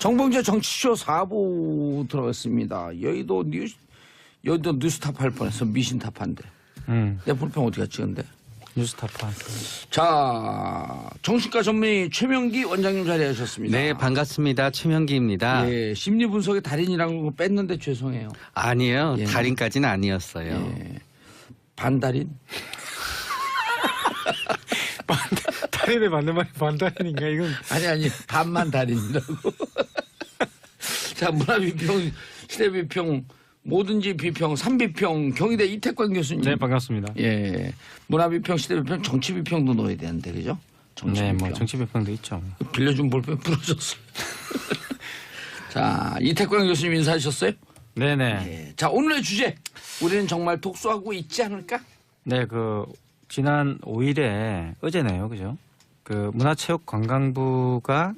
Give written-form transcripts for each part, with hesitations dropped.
정봉재 정치쇼 4부 들어갔습니다. 여의도 뉴스탑 할 뻔해서 미신탑한데. 내 불평 어디 갔지 근데? 뉴스타파. 자, 정신과 전문의 최명기 원장님 자리하셨습니다. 네, 반갑습니다. 최명기입니다. 예, 심리 분석의 달인이라고 뺐는데 죄송해요. 아니에요. 예. 달인까지는 아니었어요. 예. 반달인? 달인에 맞는 말이 반달인인가 이건. 아니 반만 달인이라고. 자, 문화비평, 시대비평, 뭐든지 비평, 삼비평, 경희대 이태광 교수님. 네, 반갑습니다. 예, 문화비평, 시대비평, 정치비평도 넣어야 되는데 그죠? 정치비평. 네, 뭐 정치비평도 있죠. 빌려준 볼펜 부러졌어요. 자, 이태광 교수님 인사하셨어요? 네네. 예. 자, 오늘의 주제. 우리는 정말 독서하고 있지 않을까? 네, 그 지난 5일에 어제네요, 그죠? 그 문화체육관광부가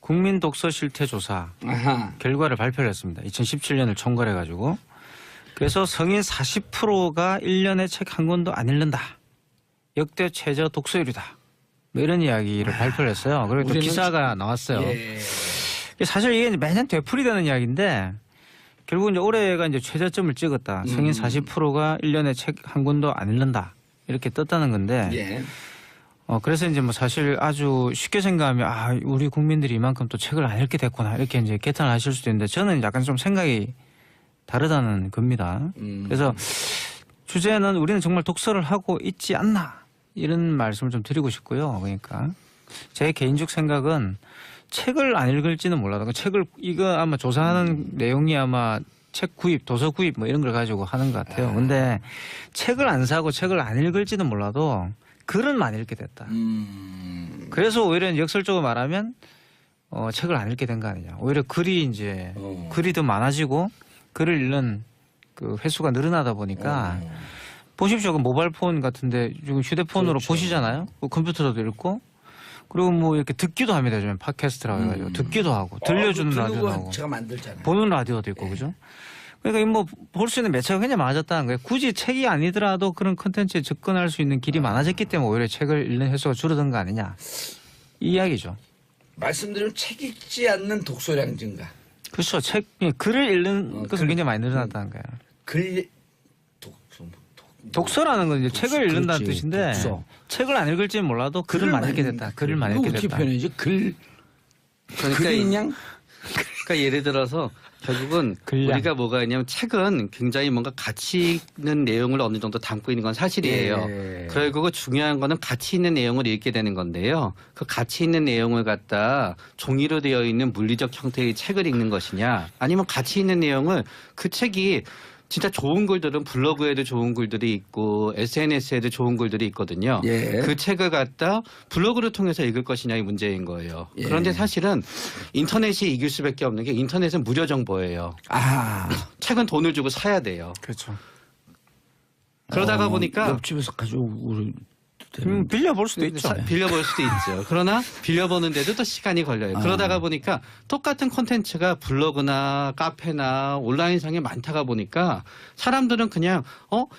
국민 독서 실태 조사 아하. 결과를 발표를 했습니다. 2017년을 총괄해가지고. 그래서 성인 40%가 1년에 책 한 권도 안 읽는다. 역대 최저 독서율이다. 뭐 이런 이야기를 발표를 했어요. 그리고 또 기사가 나왔어요. 예. 사실 이게 매년 되풀이되는 이야기인데 결국 이제 올해가 이제 최저점을 찍었다. 성인 40%가 1년에 책 한 권도 안 읽는다. 이렇게 떴다는 건데. 예. 그래서 이제 뭐 사실 아주 쉽게 생각하면 아, 우리 국민들이 이만큼 또 책을 안 읽게 됐구나. 이렇게 이제 개탄을 하실 수도 있는데 저는 약간 좀 생각이 다르다는 겁니다. 그래서 주제는 우리는 정말 독서를 하고 있지 않나. 이런 말씀을 좀 드리고 싶고요. 그러니까 제 개인적 생각은 책을 안 읽을지는 몰라도 책을 이거 아마 조사하는 내용이 아마 책 구입, 도서 구입 뭐 이런 걸 가지고 하는 것 같아요. 근데 책을 안 사고 책을 안 읽을지는 몰라도 글은 많이 읽게 됐다. 그래서 오히려 역설적으로 말하면 책을 안 읽게 된 거 아니냐. 오히려 글이 이제 글이 더 많아지고 글을 읽는 그 횟수가 늘어나다 보니까 보십시오. 그 모바일폰 같은데 지금 휴대폰으로 그렇죠. 보시잖아요. 컴퓨터로도 읽고 그리고 뭐 이렇게 듣기도 합니다. 요즘 팟캐스트라고 해가지고 듣기도 하고 들려주는 라디오도 하고 제가 만들잖아요. 보는 라디오도 있고 그죠? 그러니까 뭐 볼 수 있는 매체가 굉장히 많아졌다는 거예요. 굳이 책이 아니더라도 그런 콘텐츠에 접근할 수 있는 길이 많아졌기 때문에 오히려 책을 읽는 횟수가 줄어든 거 아니냐 이 이야기죠. 말씀드리면 책 읽지 않는 독서량 증가. 그렇죠. 글을 읽는 것은 굉장히 많이 늘어났다는 거예요. 독서라는 건 이제 책을 읽는다는 그렇지, 뜻인데 독서. 책을 안 읽을지는 몰라도 글을 많이 읽게 됐다. 글을 많이 읽게 어떻게 됐다. 표현이지? 글이 그냥 그러니까 예를 들어서 결국은 글량. 우리가 뭐가 있냐면 책은 굉장히 뭔가 가치 있는 내용을 어느 정도 담고 있는 건 사실이에요. 예. 그리고 중요한 거는 가치 있는 내용을 읽게 되는 건데요. 그 가치 있는 내용을 갖다 종이로 되어 있는 물리적 형태의 책을 읽는 것이냐 아니면 가치 있는 내용을 그 책이 진짜 좋은 글들은 블로그에도 좋은 글들이 있고 SNS에도 좋은 글들이 있거든요. 예. 그 책을 갖다 블로그를 통해서 읽을 것이냐의 문제인 거예요. 예. 그런데 사실은 인터넷이 이길 수밖에 없는 게 인터넷은 무료 정보예요. 책은 돈을 주고 사야 돼요. 그렇죠. 그러다가 보니까 옆집에서 가져오고 빌려볼 수도 있죠. 빌려볼 수도 있죠. 그러나 빌려보는데도 또 시간이 걸려요. 그러다가 보니까 똑같은 콘텐츠가 블로그나 카페나 온라인상에 많다가 보니까 사람들은 그냥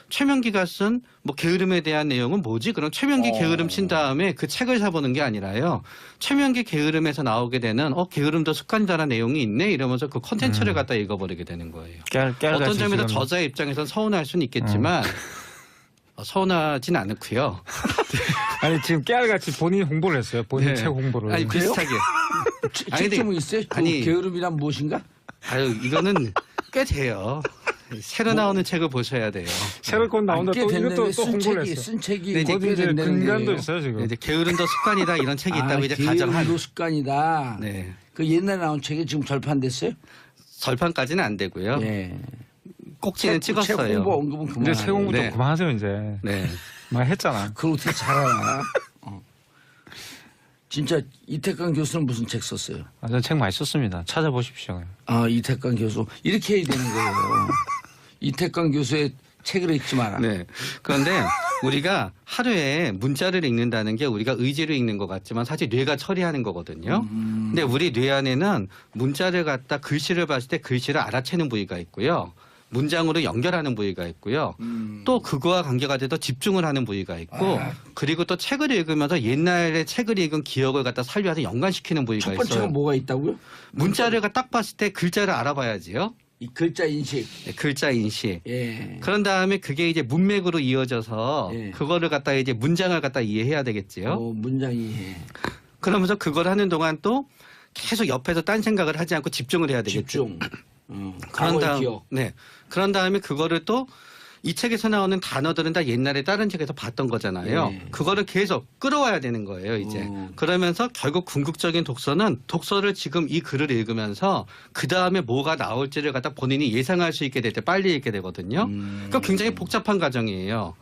최명기가 쓴 뭐 게으름에 대한 내용은 뭐지? 그럼 최명기 게으름 친 다음에 그 책을 사보는 게 아니라요. 최명기 게으름에서 나오게 되는 게으름도 습관이다라는 내용이 있네 이러면서 그 콘텐츠를 갖다 읽어버리게 되는 거예요. 어떤 점에서 저자의 입장에서 서운할 수는 있겠지만 서운하진 않고요. 아니 지금 깨알같이 본인이 홍보를 했어요. 본인 책 홍보를. 아니 비슷하게. 책 좀 있어요? 아니, 게으름이란 무엇인가? 아유 이거는 꽤 돼요. 새로 나오는 책을 보셔야 돼요. 새로 곧 나온다. 또 이것도 또 홍보를 했어. 쓴 책이 네, 곧 이제 된다는 근간도 거예요. 있어요 지금. 이제 게으름도 습관이다 이런 책이 있다고 이제 가정한. 게으름도 습관이다. 네. 그 옛날에 나온 책이 지금 절판됐어요? 절판까지는 안 되고요. 예. 꼭지는 책 찍었어요. 홍보 언급은 그만. 이제 책 홍보 좀 네. 그만하세요 이제. 네. 많이 했잖아. 그걸 어떻게 잘 알아? 진짜 이태강 교수는 무슨 책 썼어요? 저는 책 많이 썼습니다. 찾아보십시오. 이태강 교수 이렇게 해야 되는 거예요. 이태강 교수의 책을 읽지 마라. 네. 그런데 우리가 하루에 문자를 읽는다는 게 우리가 의지를 읽는 것 같지만 사실 뇌가 처리하는 거거든요. 근데 우리 뇌 안에는 문자를 갖다 글씨를 봤을 때 글씨를 알아채는 부위가 있고요. 문장으로 연결하는 부위가 있고요. 또 그거와 관계가 돼서 집중을 하는 부위가 있고 그리고 또 책을 읽으면서 옛날에 책을 읽은 기억을 갖다 살려서 연관시키는 부위가 첫 번째가 있어요. 뭐가 있다고요? 문자를 딱 봤을 때 글자를 알아봐야지요. 이 글자 인식. 네, 글자 인식. 예. 그런 다음에 그게 이제 문맥으로 이어져서 예. 그거를 갖다 이제 문장을 갖다 이해해야 되겠지요. 문장 이해. 그러면서 그걸 하는 동안 또 계속 옆에서 딴 생각을 하지 않고 집중을 해야 되겠죠. 집중. 그런 과거의 다음, 기억. 네. 그런 다음에 그거를 또 이 책에서 나오는 단어들은 다 옛날에 다른 책에서 봤던 거잖아요. 예. 그거를 계속 끌어와야 되는 거예요, 이제. 그러면서 결국 궁극적인 독서는 독서를 지금 이 글을 읽으면서 그 다음에 뭐가 나올지를 갖다 본인이 예상할 수 있게 될 때 빨리 읽게 되거든요. 그러니까 굉장히 복잡한 과정이에요.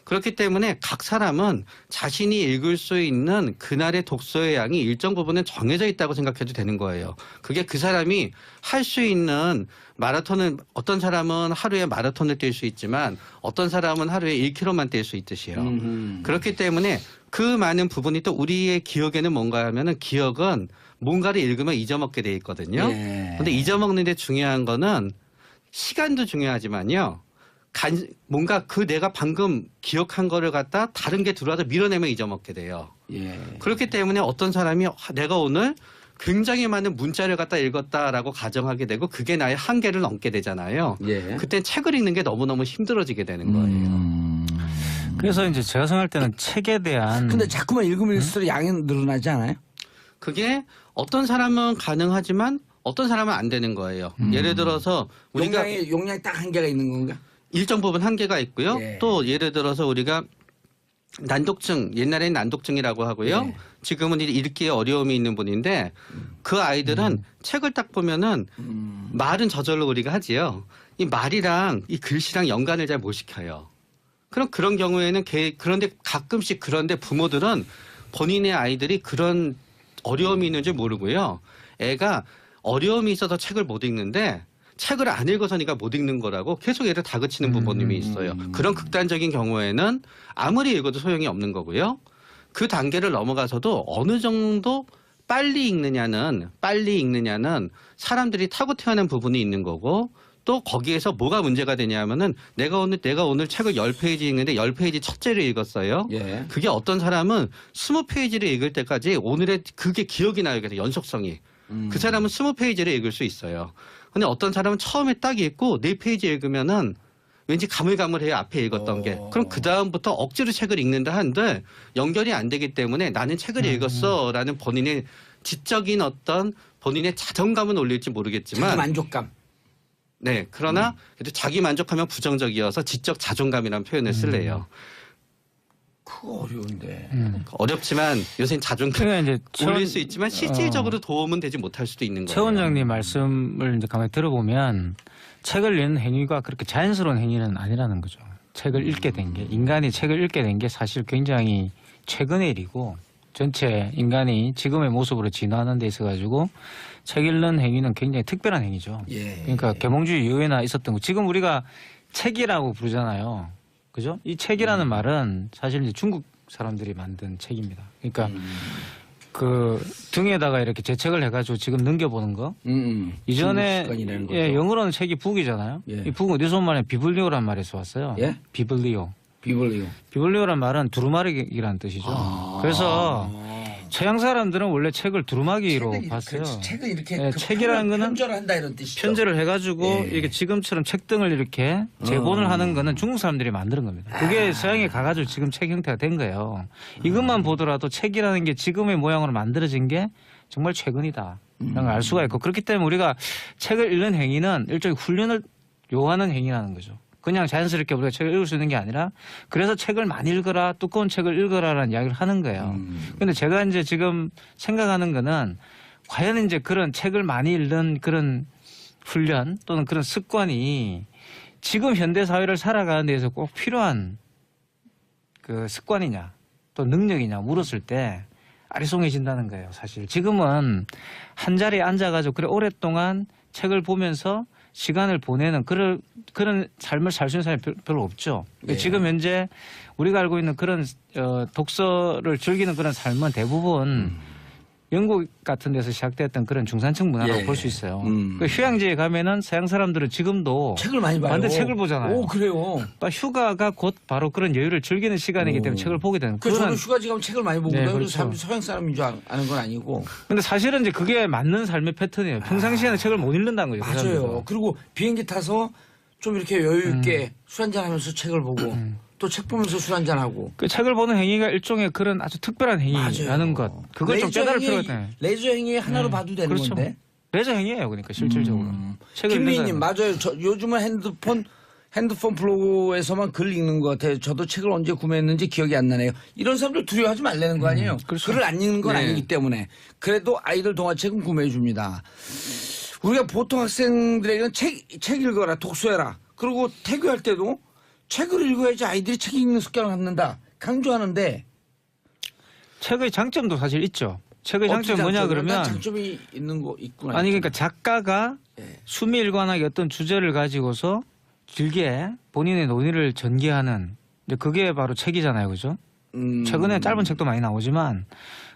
그렇기 때문에 각 사람은 자신이 읽을 수 있는 그날의 독서의 양이 일정 부분은 정해져 있다고 생각해도 되는 거예요. 그게 그 사람이 할 수 있는 마라톤은 어떤 사람은 하루에 마라톤을 뛸 수 있지만 어떤 사람은 하루에 1km만 뛸 수 있듯이요. 그렇기 때문에 그 많은 부분이 또 우리의 기억에는 뭔가 하면은 기억은 뭔가를 읽으면 잊어먹게 돼 있거든요. 그런데 잊어먹는 데 중요한 거는 시간도 중요하지만요. 뭔가 그 내가 방금 기억한 거를 갖다 다른 게 들어와서 밀어내면 잊어먹게 돼요. 예. 그렇기 때문에 어떤 사람이 내가 오늘 굉장히 많은 문자를 갖다 읽었다라고 가정하게 되고 그게 나의 한계를 넘게 되잖아요. 예. 그때 책을 읽는 게 너무너무 힘들어지게 되는 거예요. 그래서 이제 제가 생각할 때는 책에 대한 근데 자꾸만 읽으면 읽을수록 양이 늘어나지 않아요? 그게 어떤 사람은 가능하지만 어떤 사람은 안 되는 거예요. 예를 들어서 우리가 용량이 딱 한계가 있는 건가? 일정 부분 한계가 있고요. 예. 또 예를 들어서 우리가 난독증, 옛날에는 난독증이라고 하고요. 예. 지금은 읽기에 어려움이 있는 분인데 그 아이들은 책을 딱 보면은 말은 저절로 우리가 하지요. 이 말이랑 이 글씨랑 연관을 잘 못 시켜요. 그럼 그런 경우에는 그런데 가끔씩 그런데 부모들은 본인의 아이들이 그런 어려움이 있는 줄 모르고요. 애가 어려움이 있어서 책을 못 읽는데 책을 안 읽어서니까 못 읽는 거라고 계속 얘를 다그치는 부모님이 있어요. 그런 극단적인 경우에는 아무리 읽어도 소용이 없는 거고요. 그 단계를 넘어가서도 어느 정도 빨리 읽느냐는 사람들이 타고 태어난 부분이 있는 거고 또 거기에서 뭐가 문제가 되냐면은 내가 오늘 책을 10페이지 읽는데 10페이지 첫째를 읽었어요. 예. 그게 어떤 사람은 20페이지를 읽을 때까지 오늘의 그게 기억이 나요. 그래서 연속성이. 그 사람은 20페이지를 읽을 수 있어요. 근데 어떤 사람은 처음에 딱 읽고 4페이지 읽으면은 왠지 가물가물해요. 앞에 읽었던 게. 그럼 그 다음부터 억지로 책을 읽는다 한들 연결이 안 되기 때문에 나는 책을 읽었어라는 본인의 지적인 어떤 본인의 자존감은 올릴지 모르겠지만 자기 만족감. 네. 그러나 그래도 자기 만족하면 부정적이어서 지적 자존감이라는 표현을 쓸래요. 그거 어려운데. 어렵지만 요새는 자존감 그러니까 이제 올릴 수 있지만 실질적으로 도움은 되지 못할 수도 있는 거예요. 최 원장님 말씀을 이제 가만히 들어보면 책을 읽는 행위가 그렇게 자연스러운 행위는 아니라는 거죠. 책을 읽게 된 게 인간이 책을 읽게 된 게 사실 굉장히 최근의 일이고 전체 인간이 지금의 모습으로 진화하는 데 있어 가지고 책 읽는 행위는 굉장히 특별한 행위죠. 예. 그러니까 계몽주의 이후에나 있었던 거. 지금 우리가 책이라고 부르잖아요. 그죠? 이 책이라는 말은 사실 이제 중국 사람들이 만든 책입니다. 그러니까 그 등에다가 이렇게 재책을 해가지고 지금 넘겨보는 거. 이전에 습관이라는 거죠. 예, 영어로는 책이 북이잖아요. 예. 이 북은 어디서 온 말이에요? 비블리오란 말에서 왔어요. 예? 비블리오. 비블리오. 비블리오란 말은 두루마기라는 뜻이죠. 그래서 서양 사람들은 원래 책을 두루마기로 봤어요. 책을 이렇게 예, 책이라는 거는 편절을 한다 이런 뜻이죠. 편제를 해가지고 예. 이렇게 지금처럼 책등을 이렇게 재본을 하는 거는 중국 사람들이 만드는 겁니다. 그게 서양에 가가지고 지금 책 형태가 된 거예요. 이것만 보더라도 책이라는 게 지금의 모양으로 만들어진 게 정말 최근이다. 라는 걸 알 수가 있고 그렇기 때문에 우리가 책을 읽는 행위는 일종의 훈련을 요하는 행위라는 거죠. 그냥 자연스럽게 우리가 책을 읽을 수 있는 게 아니라 그래서 책을 많이 읽어라, 두꺼운 책을 읽어라라는 이야기를 하는 거예요. 근데 제가 이제 지금 생각하는 거는 과연 이제 그런 책을 많이 읽는 그런 훈련 또는 그런 습관이 지금 현대 사회를 살아가는 데에서 꼭 필요한 그 습관이냐 또 능력이냐 물었을 때 아리송해진다는 거예요. 사실 지금은 한 자리에 앉아가지고 그래 오랫동안 책을 보면서 시간을 보내는 그런 삶을 살 수 있는 사람이 별로 없죠. 예. 지금 현재 우리가 알고 있는 그런 독서를 즐기는 그런 삶은 대부분 영국 같은 데서 시작됐던 그런 중산층 문화라고 예. 볼 수 있어요. 그 휴양지에 가면은 서양 사람들은 지금도 책을 많이 봐요. 완전 책을 보잖아요. 오, 그래요. 또 휴가가 곧 바로 그런 여유를 즐기는 시간이기 때문에 책을 보게 되는 그래서 그런. 저는 휴가지 가면 책을 많이 보거든요. 네, 그래서 그렇죠. 사람들이 서양 사람인 줄 아는 건 아니고. 근데 사실은 이제 그게 맞는 삶의 패턴이에요. 평상시에는 책을 못 읽는다는 거죠. 그 맞아요. 사람들도. 그리고 비행기 타서 좀 이렇게 여유 있게 술 한잔 하면서 책을 보고 또 책 보면서 술 한잔 하고. 그 책을 보는 행위가 일종의 그런 아주 특별한 행위라는 것. 그걸 좀 깨달을 필요가 있다. 레저 행위 하나로 봐도 되는 그렇죠. 건데. 레저 행위예요. 그러니까 실질적으로. 책을 김미희님 읽는 맞아요. 저 요즘은 핸드폰 블로그에서만 글 읽는 것 같아요. 저도 책을 언제 구매했는지 기억이 안 나네요. 이런 사람들 두려워하지 말라는 거 아니에요. 그렇죠. 글을 안 읽는 건 네. 아니기 때문에. 그래도 아이들 동화책은 구매해 줍니다. 우리가 보통 학생들에게는 책 읽어라, 독서해라. 그리고 태교할 때도 책을 읽어야지 아이들이 책 읽는 습관을 갖는다. 강조하는데 책의 장점도 사실 있죠. 책의 어떤 장점이 뭐냐 장점이? 그러면 난 장점이 있는 거 있구나. 아니 그러니까 작가가 예. 수미일관하게 어떤 주제를 가지고서 길게 본인의 논의를 전개하는 이제 그게 바로 책이잖아요, 그죠? 최근에 짧은 책도 많이 나오지만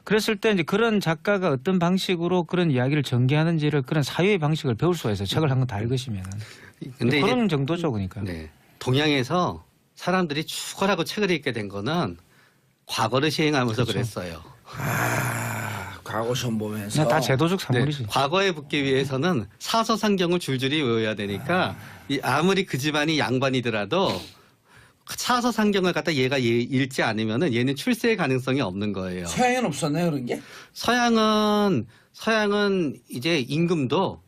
그랬을 때 이제 그런 작가가 어떤 방식으로 그런 이야기를 전개하는지를 그런 사유의 방식을 배울 수가 있어요. 책을 한 권 다 읽으시면은. 근데 그런 이제 정도죠, 그러니까. 네. 동양에서 사람들이 죽어라고 책을 읽게 된 거는 과거를 시행하면서 그렇죠. 그랬어요. 과거 시험 보면서 그냥 다 제도적 산물이지. 과거에 붙기 위해서는 사서상경을 줄줄이 외워야 되니까 아무리 그 집안이 양반이더라도 사서상경을 갖다 얘가 읽지 않으면은 얘는 출세의 가능성이 없는 거예요. 서양엔 없었나요 그런 게? 서양은 이제 임금도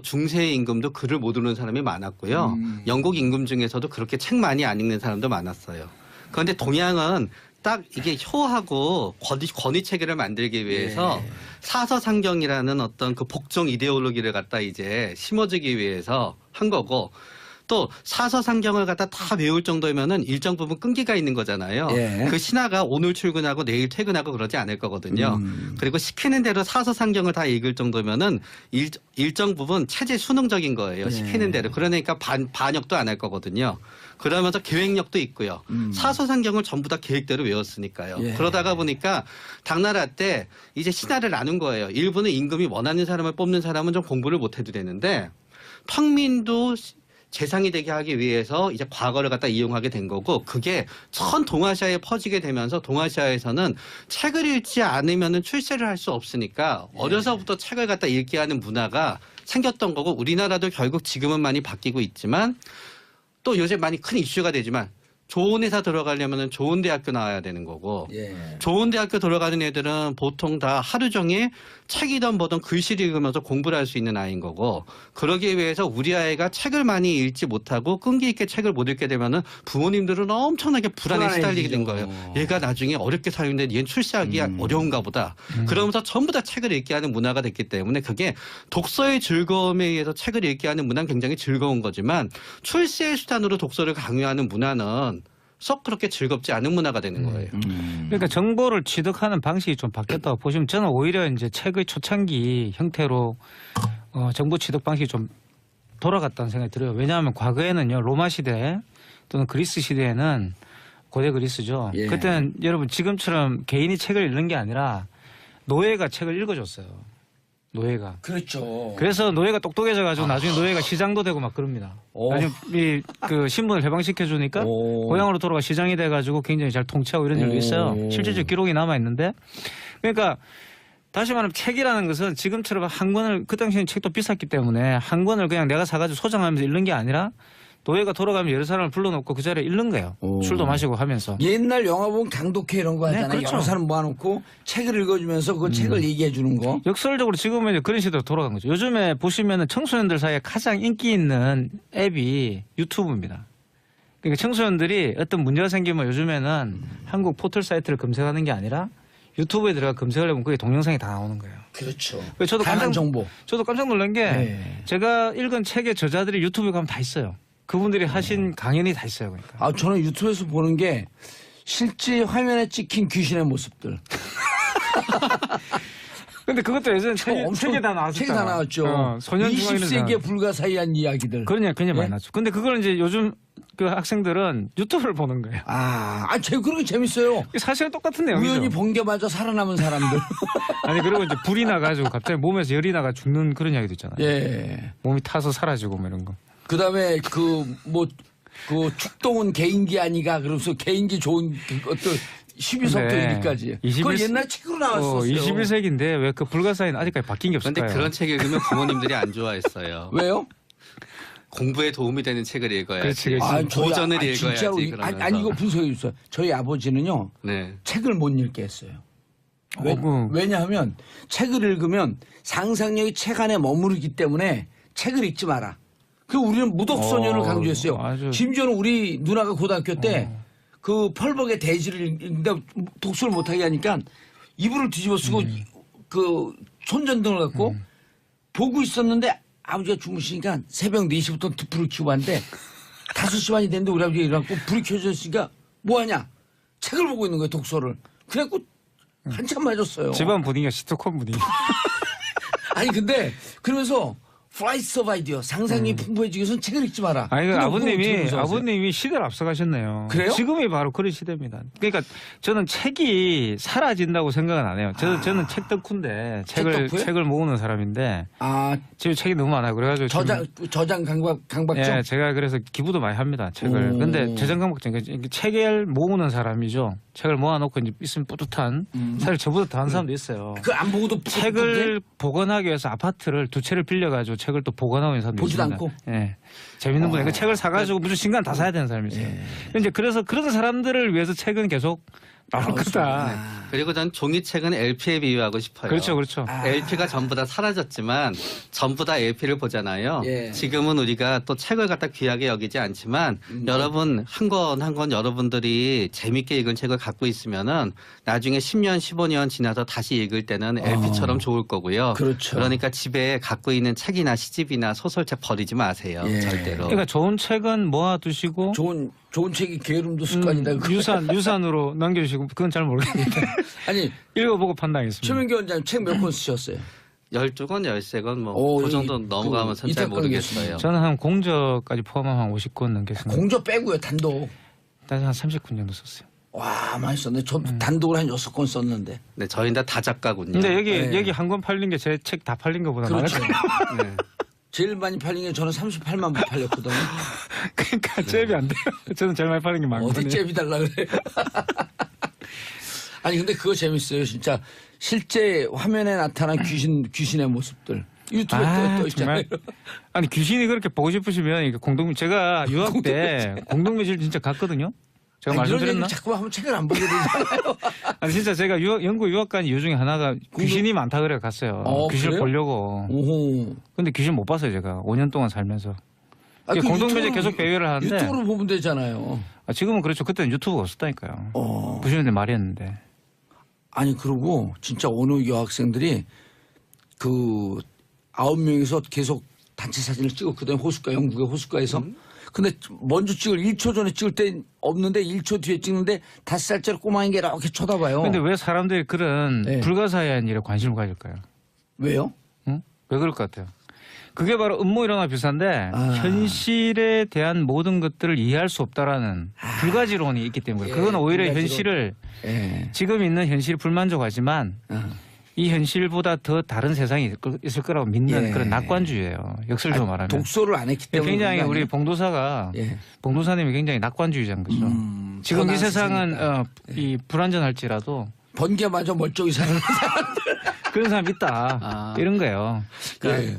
중세 임금도 글을 못 읽는 사람이 많았고요. 영국 임금 중에서도 그렇게 책 많이 안 읽는 사람도 많았어요. 그런데 동양은 딱 이게 효하고 권위 체계를 만들기 위해서 사서상경이라는 어떤 그 복종 이데올로기를 갖다 이제 심어주기 위해서 한 거고 또 사서상경을 갖다 다 외울 정도면은 일정 부분 끈기가 있는 거잖아요. 예. 그 신하가 오늘 출근하고 내일 퇴근하고 그러지 않을 거거든요. 그리고 시키는 대로 사서상경을 다 읽을 정도면은 일정 부분 체제 수능적인 거예요. 시키는 대로. 그러니까 반역도 안 할 거거든요. 그러면서 계획력도 있고요. 사서상경을 전부 다 계획대로 외웠으니까요. 예. 그러다가 보니까 당나라 때 이제 신하를 나눈 거예요. 일부는 임금이 원하는 사람을 뽑는 사람은 좀 공부를 못 해도 되는데 평민도 재상이 되게 하기 위해서 이제 과거를 갖다 이용하게 된 거고 그게 전 동아시아에 퍼지게 되면서 동아시아에서는 책을 읽지 않으면은 출세를 할 수 없으니까 어려서부터 책을 갖다 읽게 하는 문화가 생겼던 거고 우리나라도 결국 지금은 많이 바뀌고 있지만 또 요새 많이 큰 이슈가 되지만 좋은 회사 들어가려면 좋은 대학교 나와야 되는 거고 예. 좋은 대학교 들어가는 애들은 보통 다 하루 종일 책이든 뭐든 글씨를 읽으면서 공부를 할 수 있는 아이인 거고 그러기 위해서 우리 아이가 책을 많이 읽지 못하고 끈기 있게 책을 못 읽게 되면은 부모님들은 엄청나게 불안에 시달리게 된 거예요. 얘가 나중에 어렵게 살는데 얘는 출세하기 어려운가 보다. 그러면서 전부 다 책을 읽게 하는 문화가 됐기 때문에 그게 독서의 즐거움에 의해서 책을 읽게 하는 문화는 굉장히 즐거운 거지만 출세의 수단으로 독서를 강요하는 문화는 썩 그렇게 즐겁지 않은 문화가 되는 거예요. 그러니까 정보를 취득하는 방식이 좀 바뀌었다고 보시면 저는 오히려 이제 책의 초창기 형태로 정보 취득 방식이 좀 돌아갔다는 생각이 들어요. 왜냐하면 과거에는요 로마 시대 또는 그리스 시대에는 고대 그리스죠. 예. 그때는 여러분 지금처럼 개인이 책을 읽는 게 아니라 노예가 책을 읽어줬어요. 노예가. 그렇죠. 그래서 노예가 똑똑해져 가지고 나중에 노예가 시장도 되고 막 그럽니다. 오. 나중에 그 신분을 해방시켜 주니까 오. 고향으로 돌아가 시장이 돼 가지고 굉장히 잘 통치하고 이런 일도 있어요. 실질적 기록이 남아 있는데 그러니까 다시 말하면 책이라는 것은 지금처럼 한 권을 그 당시에는 책도 비쌌기 때문에 한 권을 그냥 내가 사가지고 소장하면서 읽는 게 아니라 노예가 돌아가면 여러 사람을 불러놓고 그 자리에 읽는 거예요. 술도 마시고 하면서. 옛날 영화 보면 강독회 이런 거 하잖아요. 그렇죠. 여러 사람 모아놓고 책을 읽어주면서 그 책을 얘기해 주는 거. 역설적으로 지금은 이제 그런 시대로 돌아간 거죠. 요즘에 보시면은 청소년들 사이에 가장 인기 있는 앱이 유튜브입니다. 그러니까 청소년들이 어떤 문제가 생기면 요즘에는 한국 포털 사이트를 검색하는 게 아니라 유튜브에 들어가 검색을 해보면 그게 동영상이 다 나오는 거예요. 그렇죠. 저도 다양한 정보. 저도 깜짝 놀란 게 네. 제가 읽은 책의 저자들이 유튜브에 가면 다 있어요. 그분들이 하신 강연이 다 있어요. 그러니까. 아, 저는 유튜브에서 보는 게 실제 화면에 찍힌 귀신의 모습들. 근데 그것도 예전에 책에 다 나왔었잖아. 책에 다 나왔죠. 소년 중앙일은 20세기의 불가사의한 이야기들. 그냥 많이 예? 나왔죠. 근데 그걸 이제 요즘 그 학생들은 유튜브를 보는 거예요. 그런 게 재밌어요. 사실은 똑같은 내용이죠. 우연히 번개 맞아 살아남은 사람들. 아니 그리고 이제 불이 나가지고 갑자기 몸에서 열이 나가 죽는 그런 이야기도 있잖아요. 예. 몸이 타서 사라지고 뭐 이런 거. 그다음에 그 축동은 개인기 아니가 그러면서 개인기 좋은 것들 12석도 근데 1위까지. 그거 옛날 책으로 나왔었어요. 21세기인데 왜 그 불가사의는 아직까지 바뀐 게 그런데 없을까요? 그런 책 읽으면 부모님들이 안 좋아했어요. 왜요? 공부에 도움이 되는 책을 읽어야지. 그렇지. 고전을 읽어야지. 진짜로 그러면서. 이거 분석해 주세요. 저희 아버지는요. 네. 책을 못 읽게 했어요. 그 왜냐하면 책을 읽으면 상상력이 책 안에 머무르기 때문에 책을 읽지 마라. 그 우리는 무독소년을 강조했어요. 아주. 심지어는 우리 누나가 고등학교 때 그 펄벅의 대지를 읽는데 독서를 못하게 하니까 이불을 뒤집어 쓰고 그 손전등을 갖고 보고 있었는데 아버지가 주무시니까 새벽 4시부터 불을 켜고 왔는데 5시 반이 됐는데 우리 아버지가 일어나고 불이 켜져 있으니까 뭐하냐 책을 보고 있는 거예요 독서를. 그래갖고 한참 맞았어요. 집안 분위기가 시트콤 분위기. 아니 근데 그러면서 플라이스 오브 아이디어 상상이 풍부해지기 위해서는 책을 읽지 마라. 아니 그 근데 그거 어떻게 무서워하세요? 아버님이 시대를 앞서가셨네요. 그래요? 지금이 바로 그런 시대입니다. 그러니까 저는 책이 사라진다고 생각은 안 해요. 저는 책 덕후인데 덕후예요? 책을 모으는 사람인데 지금 책이 너무 많아요. 그래가지고 저장 강박증. 예, 제가 그래서 기부도 많이 합니다. 책을. 오. 근데 저장 강박증 그러니까 책을 모으는 사람이죠. 책을 모아놓고 이제 있으면 뿌듯한 사실 저보다 더한 사람도 있어요. 그 안 보고도 책을 복원하기 위해서 아파트를 2채를 빌려가지고 책을 또 복원하고 있는 사람도 보지도 있습니다. 않고? 예. 재밌는 분이 그 책을 사가지고 무슨 신간 다 사야 되는 사람이 있어요. 이제 그래서 그런 사람들을 위해서 책은 계속 나올 거다. 그리고 전 종이책은 LP에 비유하고 싶어요. 그렇죠, 그렇죠. LP가 전부 다 사라졌지만 전부 다 LP를 보잖아요. 예. 지금은 우리가 또 책을 갖다 귀하게 여기지 않지만 여러분 한 권 한 권 여러분들이 재밌게 읽은 책을 갖고 있으면은 나중에 10년, 15년 지나서 다시 읽을 때는 LP처럼 좋을 거고요. 그렇죠. 그러니까 집에 갖고 있는 책이나 시집이나 소설책 버리지 마세요. 예. 절대로. 그러니까 좋은 책은 모아두시고 좋은 책이 게으름도 습관이다. 그거. 유산으로 남겨주시고 그건 잘 모르겠는데 아니 읽어보고 판단하겠습니다. 최민기 원장님 책 몇 권 쓰셨어요? 12권, 13권 뭐 오, 그 정도 이- 넘어가면 잘 이탈 모르겠어요. 저는 한 공저까지 포함하면 한 50권 넘겠습니다. 공저 빼고요 단독. 다시 한 30권 정도 썼어요. 와 많이 썼네. 저 단독으로 한 6권 썼는데. 네, 저희는 다 작가군요. 근데 네. 여기 한 권 팔린 게 제 책 다 팔린 것보다 그렇죠. 많을 네. 제일 많이 팔린 게 저는 38만 부 팔렸거든요. 그러니까 잽이 안 돼요. 저는 제일 많이 팔린 게 어디 많거든요. 잽이 달라 그래. 아니 근데 그거 재밌어요. 진짜 실제 화면에 나타난 귀신의 모습들. 유튜브에 떠 있잖아요. 정말. 아니 귀신이 그렇게 보고 싶으시면 이게 제가 유학 때 공동묘지를 진짜 갔거든요. 제가 아니, 이런 말씀드렸나? 얘기 자꾸 하면 책을 안 보게 되잖아요. 아니 진짜 제가 영국 유학 간 이유 중에 하나가 귀신이 많다 그래 갔어요. 귀신을 그래요? 보려고. 오호. 근데 귀신 못 봤어요 제가 5년 동안 살면서. 아, 그 공동묘지 유튜브로- 계속 배회를 하는데 유튜브로 보면 되잖아요. 지금은 그렇죠. 그때는 유튜브가 없었다니까요. 90년대 말이었는데. 아니 그리고 진짜 어느 여학생들이 그 9명이서 계속 단체 사진을 찍었거든요. 호숫가 영국의 호숫가에서. 근데 먼저 1초 전에 찍을 때 없는데 1초 뒤에 찍는데 5살짜리 꼬마인 게 이렇게 쳐다봐요. 근데 왜 사람들이 그런 네. 불가사의한 일에 관심을 가질까요? 왜요? 응? 왜 그럴 것 같아요? 그게 바로 음모이론과 비슷한데 현실에 대한 모든 것들을 이해할 수 없다라는 불가지론이 있기 때문에 예, 그건 오히려 불가지론. 현실을 예. 지금 있는 현실이 불만족하지만 이 현실보다 더 다른 세상이 있을 거라고 믿는 예. 그런 낙관주의예요. 역설적으로 말하면. 독서를 안 했기 때문에. 굉장히 그런 거 우리 아니에요? 봉도사가 예. 봉도사님이 굉장히 낙관주의자인 거죠. 지금 더 이 세상은 나아졌으니까. 이 불안전할지라도 번개마저 멀쩡히 사는 그런 사람이 있다. 이런 거예요. 예.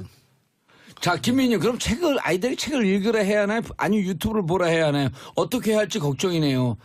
자, 김민희 그럼 아이들이 책을 읽으라 해야 하나요? 아니면 유튜브를 보라 해야 하나요? 어떻게 해야 할지 걱정이네요.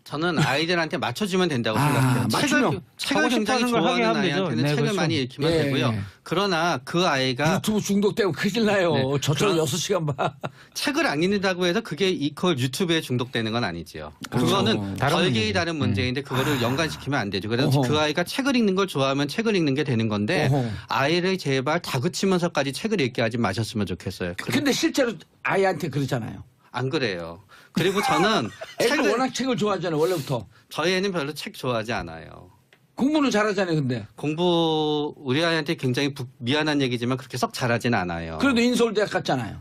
저는 아이들한테 맞춰주면 된다고 생각해요. 맞추면. 책을 하고 굉장히 싶어하는 걸 하게 좋아하는 하면 되죠. 아이한테는 네, 책을 그렇죠. 많이 읽히면 예. 되고요. 그러나 그 아이가 유튜브 중독되고 큰일 나요. 네. 저처럼 그런- 6시간 봐. 책을 안 읽는다고 해서 그걸 유튜브에 중독되는 건 아니지요. 그거는 다른 별개의 문제죠. 다른 문제인데 그거를 연관시키면 안 되죠. 그래서 어허. 그 아이가 책을 읽는 걸 좋아하면 책을 읽는 게 되는 건데 어허. 아이를 제발 다그치면서까지 책을 읽게 하지 마셨으면 좋겠어요. 근데 실제로 아이한테 그러잖아요. 안 그래요. 그리고 저는 애들 책을 워낙 책을 좋아하잖아요. 원래부터. 저희 애는 별로 책 좋아하지 않아요. 공부는 잘하잖아요, 근데. 공부 우리 아이한테 굉장히 미안한 얘기지만 그렇게 썩 잘하지는 않아요. 그래도 인서울대학 갔잖아요.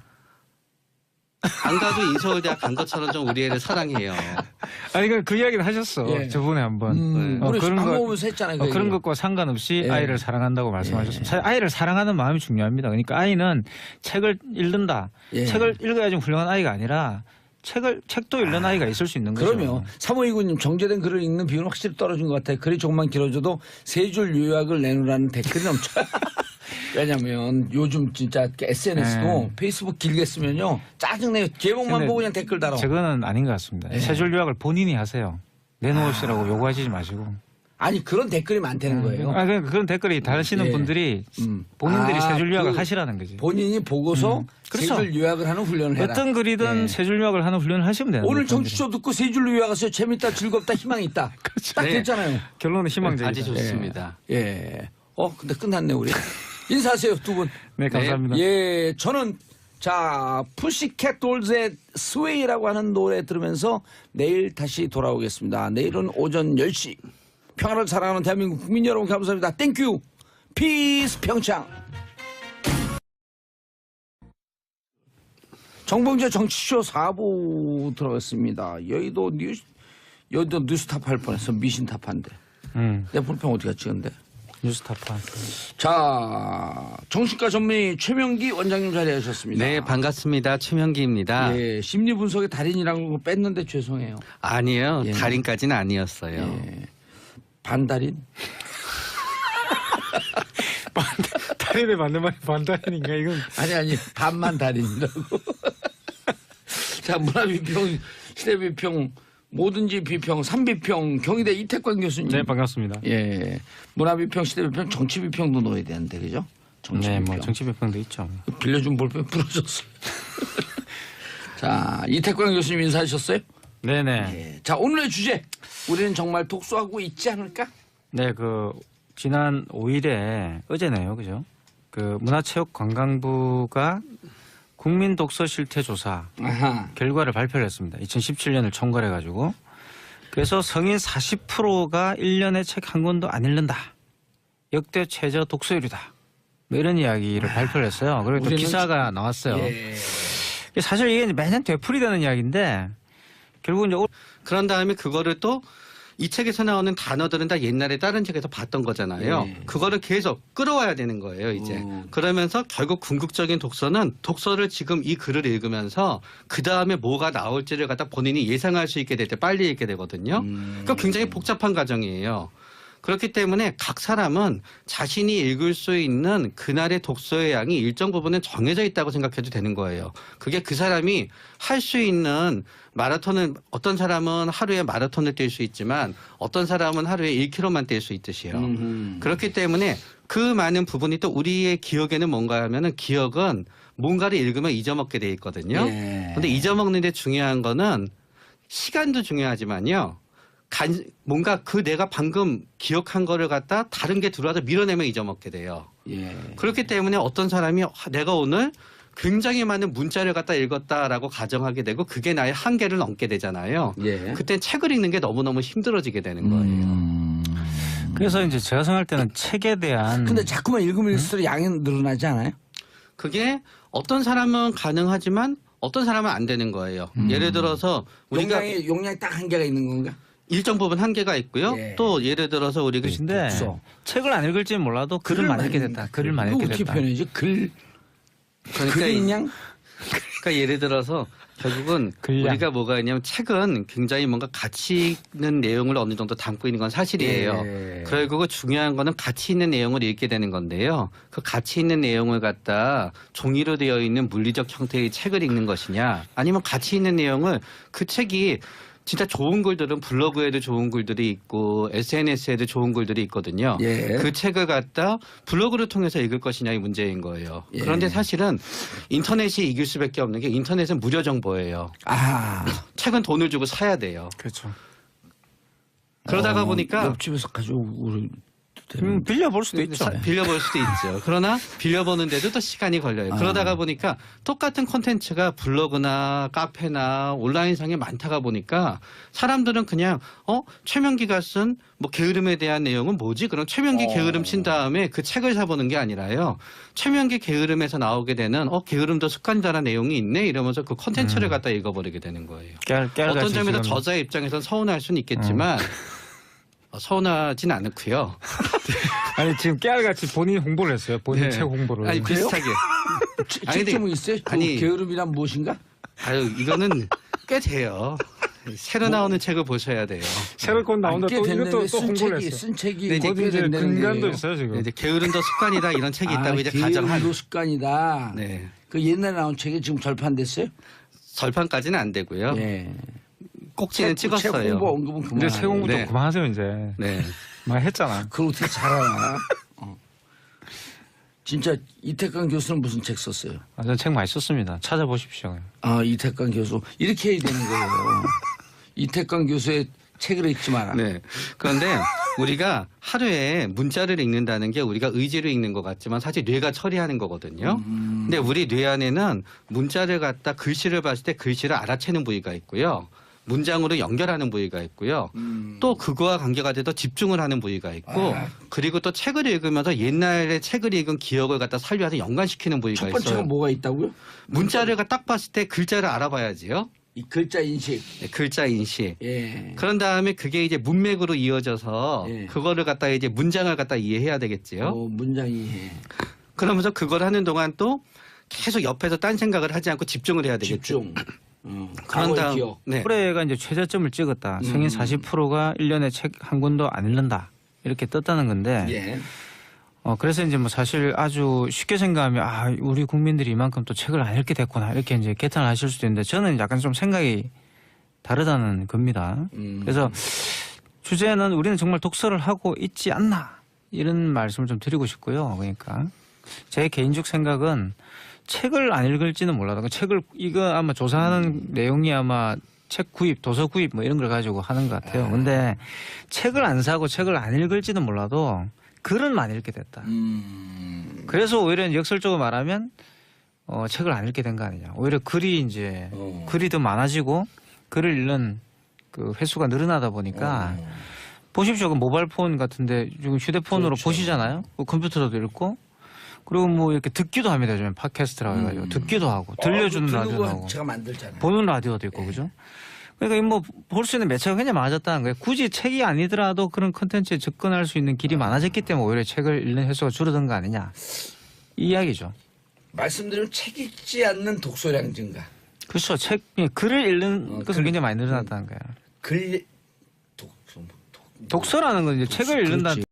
안 가도 인서울대학 간 것처럼 좀 우리 애를 사랑해요. 아니 그 이야기를 하셨어. 예. 저번에 한번. 우리 그런 밥 거- 먹으면서 했잖아요. 그 그런 얘기를. 것과 상관없이 예. 아이를 사랑한다고 말씀하셨습니다. 사실 아이를 사랑하는 마음이 중요합니다. 그러니까 아이는 책을 읽는다. 예. 책을 읽어야 좀 훌륭한 아이가 아니라 책도 읽는 아이가 있을 수 있는 거죠. 그럼요. 3529님 정제된 글을 읽는 비율은 확실히 떨어진 것 같아요. 글이 조금만 길어져도 세 줄 요약을 내놓으라는 댓글이 넘쳐요. 왜냐면 요즘 진짜 SNS도 페이스북 길게 쓰면요. 짜증내요. 제목만 근데 보고 그냥 댓글 달아. 저거는 아닌 것 같습니다. 예. 세 줄 요약을 본인이 하세요. 내놓으시라고 요구하시지 마시고. 아니 그런 댓글이 많다는 거예요. 그러니까 그런 댓글이 다르시는 예. 분들이 본인들이 세 줄 요약을 그 하시라는 거지. 본인이 보고서 세 그렇죠. 줄 요약을 하는 훈련을 해라. 어떤 글이든 예. 세 줄 요약을 하는 훈련을 하시면 되는 오늘 거예요. 정치쇼 듣고 세 줄로 요약하세요. 재밌다, 즐겁다, 희망이 있다. 딱 네. 됐잖아요. 결론은 희망적이다. 아주 좋습니다. 예. 근데 끝났네 우리. 인사하세요 두 분. 네, 감사합니다. 예, 저는 자 푸시캣 돌즈의 스웨이라고 하는 노래 들으면서 내일 다시 돌아오겠습니다. 내일은 오전 10시. 평화를 사랑하는 대한민국 국민 여러분 감사합니다. 땡큐. 피스 평창. 정봉재 정치쇼 4부 들어갔습니다. 여의도 뉴스탑 할 뻔했어. 미신탑한데. 내 불평 어떻게 찍은데? 뉴스타파. 자, 정신과 전문의 최명기 원장님 자리하셨습니다. 네, 반갑습니다. 최명기입니다. 예, 심리 분석의 달인이라는 거 뺐는데 죄송해요. 아니에요. 예. 달인까지는 아니었어요. 예. 반달인? 달인에 맞는 말이 반달인인가 이건. 아니 반만 달인이라고. 자, 문화비평, 시대비평, 뭐든지 비평, 삼비평, 경희대 이태광 교수님. 네, 반갑습니다. 예, 문화비평, 시대비평, 정치비평도 넣어야 되는데 그죠? 네, 뭐 정치 비평도 있죠. 빌려준 볼펜 부러졌어요. 자, 이태광 교수님 인사하셨어요? 네네. 예. 자, 오늘의 주제. 우리는 정말 독서하고 있지 않을까? 네, 지난 5일에 어제네요, 그죠? 문화체육관광부가 국민 독서 실태 조사 아하. 결과를 발표를 했습니다. 2017년을 총괄해 가지고. 그래서 성인 40%가 1년에 책 한 권도 안 읽는다. 역대 최저 독서율이다. 뭐 이런 이야기를 발표를 했어요. 그리고 또 우리는 기사가 나왔어요. 예. 사실 이게 매년 되풀이되는 이야기인데 결국 이제 그런 다음에 그거를 또 이 책에서 나오는 단어들은 다 옛날에 다른 책에서 봤던 거잖아요. 예. 그거를 계속 끌어와야 되는 거예요, 이제. 그러면서 결국 궁극적인 독서는 독서를 지금 이 글을 읽으면서 그 다음에 뭐가 나올지를 갖다 본인이 예상할 수 있게 될 때 빨리 읽게 되거든요. 그러니까 굉장히 복잡한 과정이에요. 그렇기 때문에 각 사람은 자신이 읽을 수 있는 그날의 독서의 양이 일정 부분은 정해져 있다고 생각해도 되는 거예요. 그게 그 사람이 할 수 있는 마라톤은 어떤 사람은 하루에 마라톤을 뛸 수 있지만 어떤 사람은 하루에 1km만 뛸 수 있듯이요. 그렇기 때문에 그 많은 부분이 또 우리의 기억에는 뭔가 하면은 기억은 뭔가를 읽으면 잊어먹게 돼 있거든요. 예. 근데 잊어먹는데 중요한 거는 시간도 중요하지만요. 뭔가 내가 방금 기억한 거를 갖다 다른 게 들어와서 밀어내면 잊어먹게 돼요. 예. 그렇기 때문에 어떤 사람이 내가 오늘 굉장히 많은 문자를 갖다 읽었다라고 가정하게 되고 그게 나의 한계를 넘게 되잖아요. 예. 그땐 책을 읽는 게 너무너무 힘들어지게 되는 거예요. 그래서 이제 제가 생각할 때는 책에 대한 근데 자꾸만 읽으면 읽을수록 양이 늘어나지 않아요? 그게 어떤 사람은 가능하지만 어떤 사람은 안 되는 거예요. 예를 들어서 우리가 용량이 딱 한계가 있는 건가? 일정 부분 한계가 있고요. 예. 또 예를 들어서 우리가 뜻인데 독서. 책을 안 읽을지는 몰라도 글을 많이 읽게 됐다. 글을 많이 이거 읽게 어떻게 됐다. 표현하지? 그러니까 글이냥? 그러니까 예를 들어서 결국은 글량. 우리가 뭐가 있냐면 책은 굉장히 뭔가 가치 있는 내용을 어느 정도 담고 있는 건 사실이에요. 예. 그리고 중요한 거는 가치 있는 내용을 읽게 되는 건데요. 그 가치 있는 내용을 갖다 종이로 되어 있는 물리적 형태의 책을 읽는 것이냐 아니면 가치 있는 내용을 그 책이 진짜 좋은 글들은 블로그에도 좋은 글들이 있고 SNS에도 좋은 글들이 있거든요. 예. 그 책을 갖다 블로그를 통해서 읽을 것이냐의 문제인 거예요. 예. 그런데 사실은 인터넷이 이길 수밖에 없는 게 인터넷은 무료 정보예요. 아. 책은 돈을 주고 사야 돼요. 그렇죠. 그러다가 보니까 옆집에서 가지고 우리 빌려볼 수도 있죠. 빌려볼 수도 있죠. 그러나 빌려보는데도 또 시간이 걸려요. 그러다가 보니까 똑같은 콘텐츠가 블로그나 카페나 온라인상에 많다가 보니까 사람들은 그냥 최명기가 쓴 뭐 게으름에 대한 내용은 뭐지? 그럼 최명기 게으름 친 다음에 그 책을 사보는 게 아니라요. 최명기 게으름에서 나오게 되는 게으름도 습관이다라는 내용이 있네 이러면서 그 콘텐츠를 갖다 읽어버리게 되는 거예요. 어떤 점에서 저자의 입장에서는 서운할 수는 있겠지만 서운하진 않고요. 아니 지금 깨알같이 본인 홍보를 했어요. 본인 책 홍보를. 아니 비슷하게. 책 제목이 있어요? 아니, 게으름이란 무엇인가? 아유 이거는 꽤 돼요. 새로 나오는 책을 보셔야 돼요. 새로 곧 나온다. 또 이것도 또 홍보를 했어. 쓴 책이 네, 곧 이제 된다는 근간도 거예요. 있어요 지금. 이제 게으름도 습관이다 이런 책이 있다고 이제 가정한. 게으름도 습관이다. 네. 그 옛날에 나온 책이 지금 절판됐어요? 절판까지는 안 되고요. 예. 꼭지는 책 찍었어요. 홍보 언급은 그만. 이제 책 홍보 좀 네. 그만하세요 이제. 네. 많이 했잖아. 그걸 어떻게 잘 알아? 진짜 이태강 교수는 무슨 책 썼어요? 저는 책 많이 썼습니다. 찾아보십시오. 이태강 교수 이렇게 해야 되는 거예요. 이태강 교수의 책을 읽지 마라. 네. 그런데 우리가 하루에 문자를 읽는다는 게 우리가 의지로 읽는 것 같지만 사실 뇌가 처리하는 거거든요. 근데 우리 뇌 안에는 문자를 갖다 글씨를 봤을 때 글씨를 알아채는 부위가 있고요. 문장으로 연결하는 부위가 있고요. 또 그거와 관계가 돼서 집중을 하는 부위가 있고 그리고 또 책을 읽으면서 옛날에 책을 읽은 기억을 갖다 살려서 연관시키는 부위가 첫 있어요. 번째가 뭐가 있다고요? 문자를 딱 봤을 때 글자를 알아봐야지요. 이 글자 인식. 네, 글자 인식. 예. 그런 다음에 그게 이제 문맥으로 이어져서 예. 그거를 갖다 이제 문장을 갖다 이해해야 되겠지요. 문장 이해. 그러면서 그걸 하는 동안 또 계속 옆에서 딴 생각을 하지 않고 집중을 해야 되겠죠. 집중. 그런 과거의 다음 기억. 네. 올해가 이제 최저점을 찍었다. 성인 40%가 1년에 책 한 권도 안 읽는다. 이렇게 떴다는 건데. 예. 그래서 이제 뭐 사실 아주 쉽게 생각하면 우리 국민들이 이만큼 또 책을 안 읽게 됐구나. 이렇게 이제 개탄을 하실 수도 있는데 저는 약간 좀 생각이 다르다는 겁니다. 그래서 주제는 우리는 정말 독서를 하고 있지 않나. 이런 말씀을 좀 드리고 싶고요. 그러니까 제 개인적 생각은 책을 안 읽을지는 몰라도 책을 이거 아마 조사하는 내용이 아마 책 구입, 도서 구입 뭐 이런 걸 가지고 하는 것 같아요. 근데 책을 안 사고 책을 안 읽을지는 몰라도 글은 많이 읽게 됐다. 그래서 오히려 역설적으로 말하면 책을 안 읽게 된 거 아니냐. 오히려 글이 이제 글이 더 많아지고 글을 읽는 그 횟수가 늘어나다 보니까 보십시오. 그 모바일 폰 같은데 지금 휴대폰으로 그렇죠. 보시잖아요. 그 컴퓨터로도 읽고 그리고 뭐 이렇게 듣기도 합니다. 요즘에 팟캐스트라고 해가지고 듣기도 하고 들려주는 라디오도 하고 제가 만들잖아요. 보는 라디오도 있고 그죠? 그러니까 뭐 볼 수 있는 매체가 굉장히 많아졌다는 거예요. 굳이 책이 아니더라도 그런 콘텐츠에 접근할 수 있는 길이 많아졌기 때문에 오히려 책을 읽는 횟수가 줄어든 거 아니냐 이 이야기죠. 말씀드리면 책 읽지 않는 독서량 증가. 그렇죠. 글을 읽는 것은 굉장히 많이 늘어났다는 거예요. 글 독서라는 건 이제 책을 읽는다. 그렇지.